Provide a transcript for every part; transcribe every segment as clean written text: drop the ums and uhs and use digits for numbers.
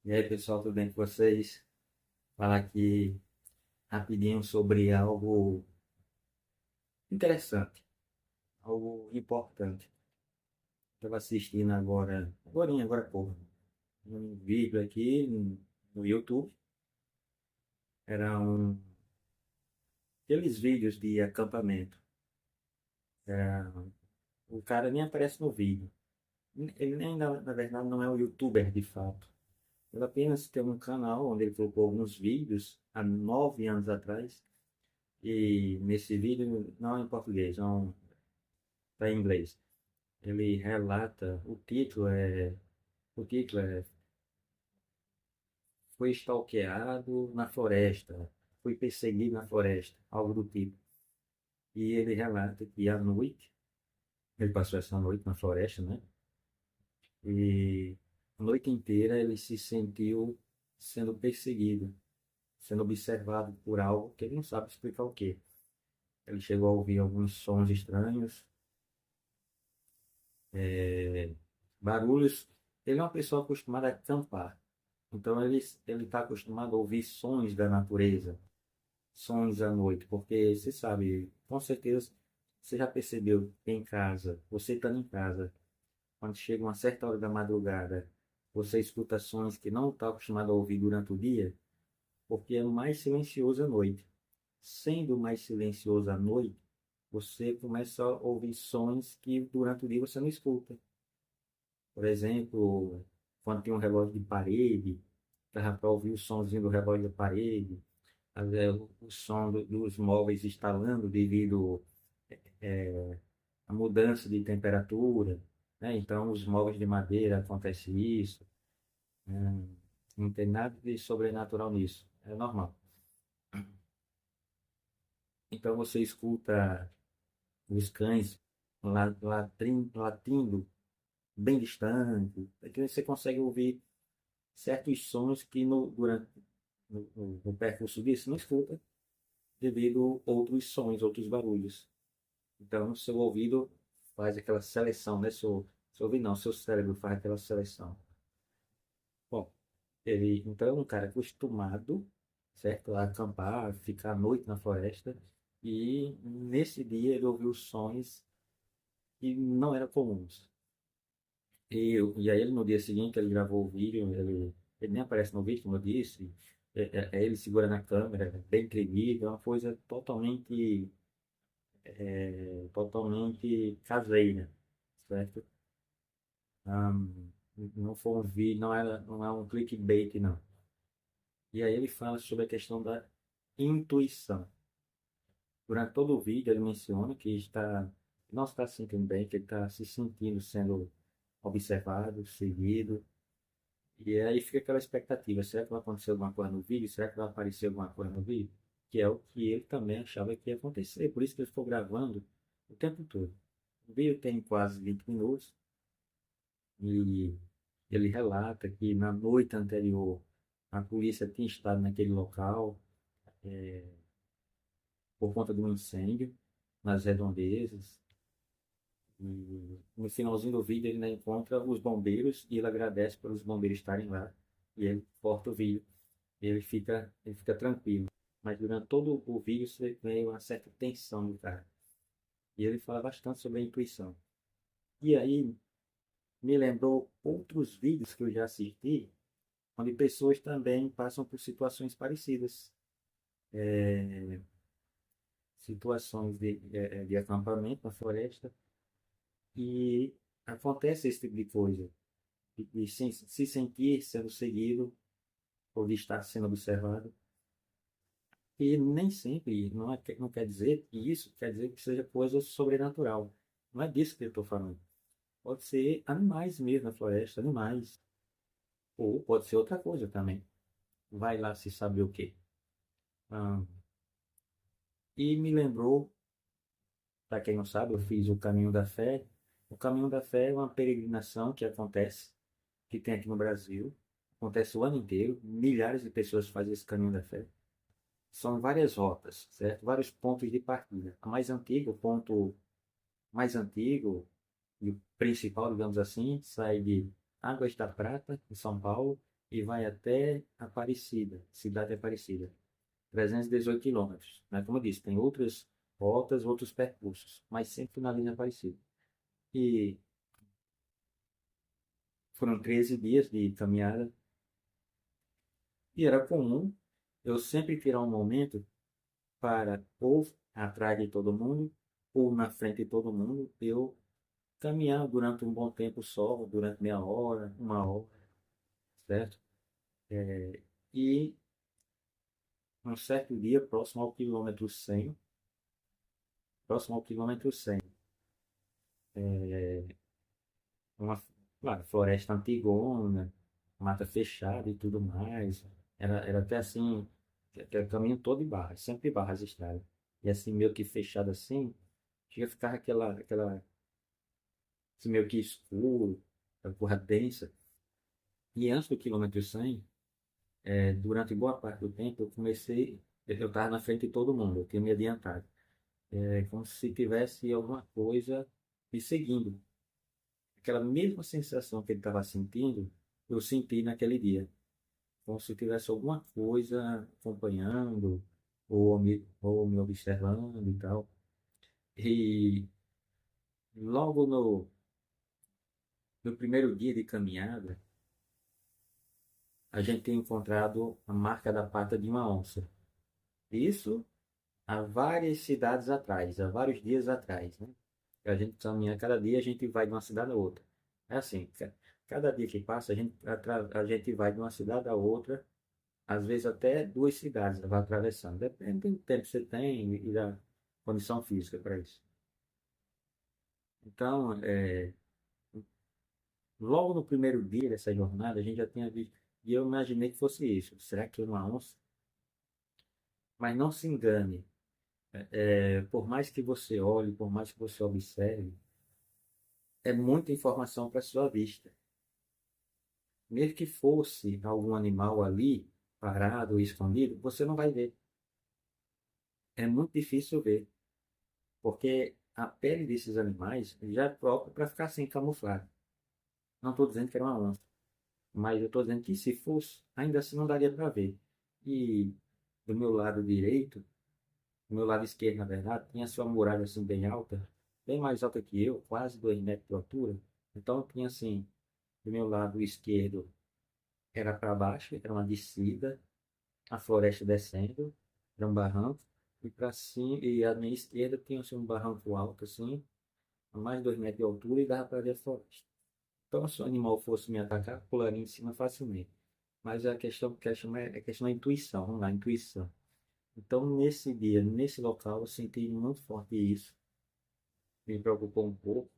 E aí, pessoal, tudo bem com vocês? Falar aqui rapidinho sobre algo interessante, algo importante. Estava assistindo agora há pouco, um vídeo aqui no YouTube. Era aqueles vídeos de acampamento. Era, o cara nem aparece no vídeo. Ele nem, na verdade, não é um YouTuber de fato. Ele apenas tem um canal onde ele colocou alguns vídeos há 9 anos atrás. E nesse vídeo, não é em português, não está em inglês. Ele relata, o título é Foi stalkeado na floresta, foi perseguido na floresta, algo do tipo. E ele relata que à noite, ele passou essa noite na floresta, né? E a noite inteira ele se sentiu sendo perseguido, sendo observado por algo que ele não sabe explicar o que. Ele chegou a ouvir alguns sons estranhos, barulhos. Ele é uma pessoa acostumada a acampar. Então ele está acostumado a ouvir sons da natureza, sons à noite, porque você sabe, com certeza você já percebeu que em casa, você estando em casa, quando chega uma certa hora da madrugada, você escuta sons que não está acostumado a ouvir durante o dia, porque é mais silencioso à noite. Sendo mais silencioso à noite, você começa a ouvir sons que durante o dia você não escuta. Por exemplo, quando tem um relógio de parede, dá para ouvir o somzinho do relógio da parede, o som dos móveis instalando devido à mudança de temperatura, né? Então, os móveis de madeira acontece isso, né? Não tem nada de sobrenatural nisso, é normal. Então, você escuta os cães latindo bem distante, é que você consegue ouvir certos sons que no percurso disso não escuta devido a outros sons, outros barulhos. Então, seu ouvido faz aquela seleção, né? Seu ouvido não, seu cérebro faz aquela seleção. Bom, ele então é um cara acostumado, certo? A acampar, ficar à noite na floresta. E nesse dia ele ouviu sons que não eram comuns. E aí ele no dia seguinte ele gravou o vídeo, ele nem aparece no vídeo, como eu disse. Ele segura na câmera, é bem tremido, é uma coisa totalmente caseira, certo? Ahm, não foi um vídeo, não é um clickbait, não. E aí ele fala sobre a questão da intuição. Durante todo o vídeo ele menciona que não está se sentindo bem, que ele está se sentindo sendo observado, seguido. E aí fica aquela expectativa, será que vai acontecer alguma coisa no vídeo? Será que vai aparecer alguma coisa no vídeo? Que é o que ele também achava que ia acontecer, por isso que ele ficou gravando o tempo todo. O vídeo tem quase 20 minutos, e ele relata que na noite anterior a polícia tinha estado naquele local por conta de um incêndio nas redondezas. E no finalzinho do vídeo ele ainda encontra os bombeiros e ele agradece pelos bombeiros estarem lá. E ele corta o vídeo e ele fica tranquilo. Mas durante todo o vídeo você vê uma certa tensão do cara. E ele fala bastante sobre a intuição. E aí me lembrou outros vídeos que eu já assisti onde pessoas também passam por situações parecidas, situações de acampamento na floresta, e acontece esse tipo de coisa, de se sentir sendo seguido ou de estar sendo observado. E nem sempre, não quer dizer que isso quer dizer que seja coisa sobrenatural. Não é disso que eu estou falando. Pode ser animais mesmo na floresta, animais. Ou pode ser outra coisa também. Vai lá se saber o quê. Ah, e me lembrou, para quem não sabe, eu fiz o Caminho da Fé. O Caminho da Fé é uma peregrinação que acontece, que tem aqui no Brasil. Acontece o ano inteiro. Milhares de pessoas fazem esse Caminho da Fé. São várias rotas, certo? Vários pontos de partida. A mais antiga, o ponto mais antigo e o principal, digamos assim, sai de Águas da Prata, em São Paulo, e vai até Aparecida, cidade Aparecida, 318 quilômetros. Né? Como eu disse, tem outras rotas, outros percursos, mas sempre na linha Aparecida. E foram 13 dias de caminhada e era comum eu sempre tirar um momento para ou atrás de todo mundo ou na frente de todo mundo, eu caminhar durante um bom tempo só, durante meia hora, uma hora, certo? E um certo dia, próximo ao quilômetro 100, uma, claro, floresta antigona, mata fechada e tudo mais. Era até assim, aquele caminho todo de barras, sempre barras estradas. E assim, meio que fechado assim, chega a ficar assim, meio que escuro, aquela porra densa. E antes do quilômetro 100, durante boa parte do tempo, eu estava na frente de todo mundo, eu tinha me adiantado. É como se tivesse alguma coisa me seguindo. Aquela mesma sensação que ele estava sentindo, eu senti naquele dia. Como se tivesse alguma coisa acompanhando ou me observando e tal. E logo no primeiro dia de caminhada, a gente tinha encontrado a marca da pata de uma onça. Isso há várias cidades atrás, há vários dias atrás, né? A gente caminha cada dia, a gente vai de uma cidade a outra. É assim, cada dia que passa, a gente vai de uma cidade a outra, às vezes até duas cidades, vai atravessando. Depende do tempo que você tem e da condição física para isso. Então, logo no primeiro dia dessa jornada, a gente já tinha visto, e eu imaginei que fosse isso. Será que é uma onça? Mas não se engane, por mais que você olhe, por mais que você observe, é muita informação para sua vista. Mesmo que fosse algum animal ali, parado ou escondido, você não vai ver. É muito difícil ver, porque a pele desses animais já é própria para ficar assim camuflada. Não estou dizendo que era uma onça, mas eu estou dizendo que se fosse, ainda assim não daria para ver. E do meu lado direito, do meu lado esquerdo, na verdade, tinha sua muralha assim bem alta, bem mais alta que eu, quase 2 metros de altura. Então tinha assim, do meu lado esquerdo era para baixo, era uma descida, a floresta descendo, era um barranco, e para cima, e à minha esquerda tinha assim, um barranco alto assim, a mais de 2 metros de altura e dava para ver a floresta. Então, se o animal fosse me atacar, pularia em cima facilmente. Mas a questão que eu chamo é a questão da intuição, vamos lá, intuição. Então, nesse dia, nesse local, eu senti muito forte isso, me preocupou um pouco.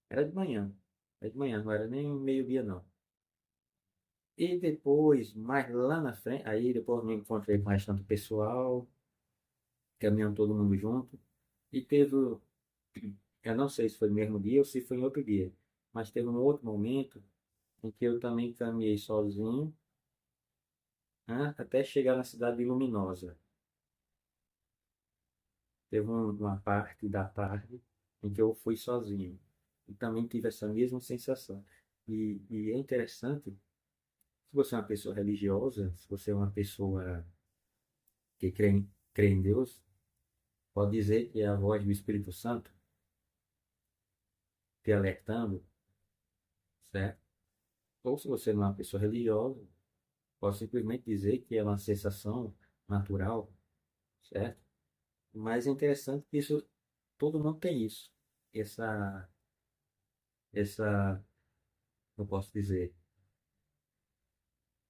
Era de manhã, não era nem meio-dia, não. E depois, mais lá na frente, aí depois me encontrei com o restante do pessoal, caminhando todo mundo junto. E teve, eu não sei se foi no mesmo dia ou se foi em outro dia, mas teve um outro momento em que eu também caminhei sozinho, né, até chegar na cidade de Luminosa. Teve uma parte da tarde em que eu fui sozinho e também tive essa mesma sensação. E é interessante, se você é uma pessoa religiosa, se você é uma pessoa que crê em Deus, pode dizer que é a voz do Espírito Santo te alertando, certo? Ou se você não é uma pessoa religiosa, pode simplesmente dizer que é uma sensação natural, certo? Mas é interessante que isso, todo mundo tem isso. Essa, eu posso dizer,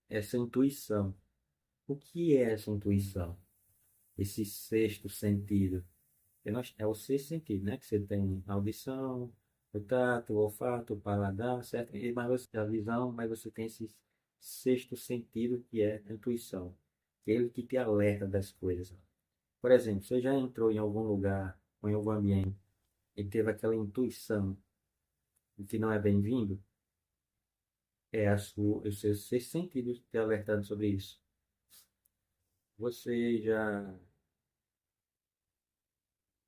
essa intuição. O que é essa intuição? Esse sexto sentido? É o sexto sentido, né? Que você tem a audição, o tato, o olfato, o paladar, certo? A visão, mas você tem esse sexto sentido que é a intuição. Ele que te alerta das coisas. Por exemplo, você já entrou em algum lugar ou em algum ambiente e teve aquela intuição de que não é bem-vindo? É o seu sexto sentido te alertando sobre isso. Você já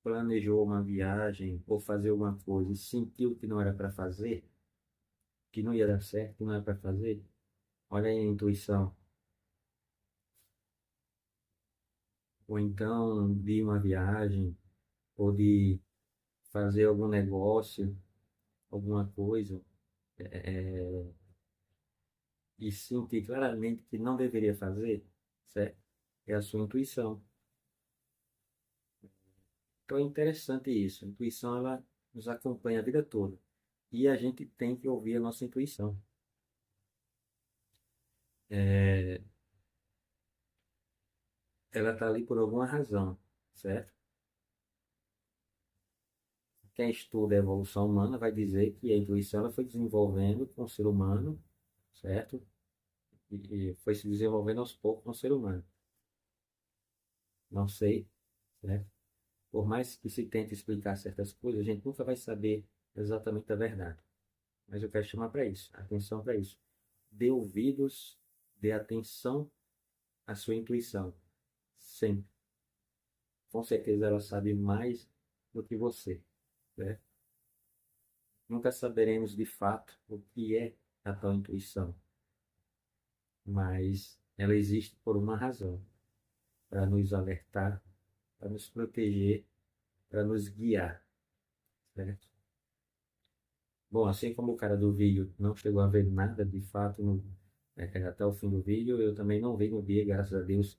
planejou uma viagem ou fazer alguma coisa e sentiu que não era para fazer, que não ia dar certo, que não era para fazer? Olha aí a intuição. Ou então de uma viagem, ou de fazer algum negócio, alguma coisa, é, e sentir claramente que não deveria fazer, certo? É a sua intuição. Então é interessante isso. A intuição, ela nos acompanha a vida toda. E a gente tem que ouvir a nossa intuição. É, ela está ali por alguma razão, certo? Quem estuda a evolução humana vai dizer que a intuição ela foi desenvolvendo com o ser humano, certo? E foi se desenvolvendo aos poucos com o ser humano. Não sei, certo? Por mais que se tente explicar certas coisas, a gente nunca vai saber exatamente a verdade. Mas eu quero chamar para isso, atenção para isso. Dê ouvidos, dê atenção à sua intuição. Sempre. Com certeza ela sabe mais do que você, né? Nunca saberemos de fato o que é a tua intuição, mas ela existe por uma razão, para nos alertar, para nos proteger, para nos guiar, certo? Bom, assim como o cara do vídeo não chegou a ver nada de fato até o fim do vídeo, eu também não vi no dia, graças a Deus.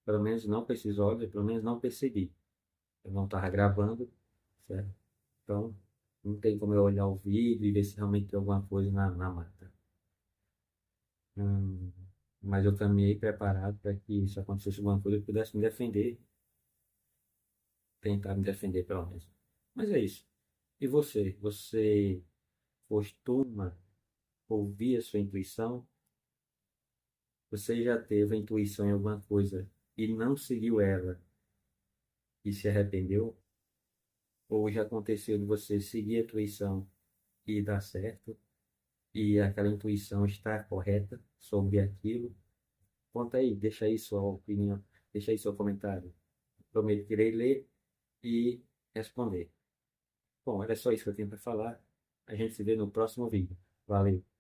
Pelo menos não com esses olhos, pelo menos não percebi. Eu não estava gravando, certo? Então, não tem como eu olhar o vídeo e ver se realmente tem alguma coisa na mata. Hum, mas eu caminhei preparado para que se acontecesse alguma coisa eu pudesse me defender, tentar me defender pelo menos. Mas é isso. E você? Você costuma ouvir a sua intuição? Você já teve a intuição em alguma coisa e não seguiu ela e se arrependeu? Ou já aconteceu de você seguir a intuição e dar certo e aquela intuição está correta sobre aquilo? Conta aí, deixa aí sua opinião, deixa aí seu comentário. Prometo que irei ler e responder. Bom, era só isso que eu tinha para falar. A gente se vê no próximo vídeo. Valeu!